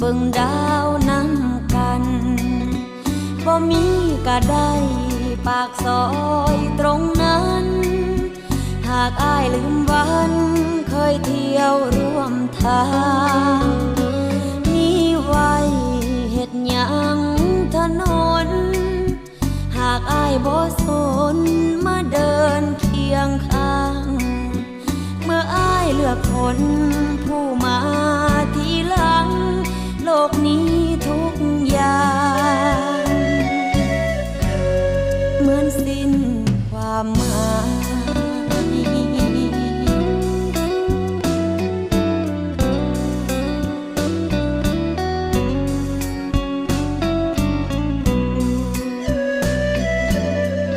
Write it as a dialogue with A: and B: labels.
A: บิ่งดาวนำกันบ่มีก็ได้ปากซอยตรงนั้นหากอ้ายลืมวันเคยเที่ยวร่วมทางมีไว้เฮ็ดหยังถนนหากอ้ายบ่สนมาเดินเคียงข้างเมื่ออ้ายเลือกคนผู้มาทีหลังโลกนี้ทุกอย่างเหมือนสิ้นความหมาย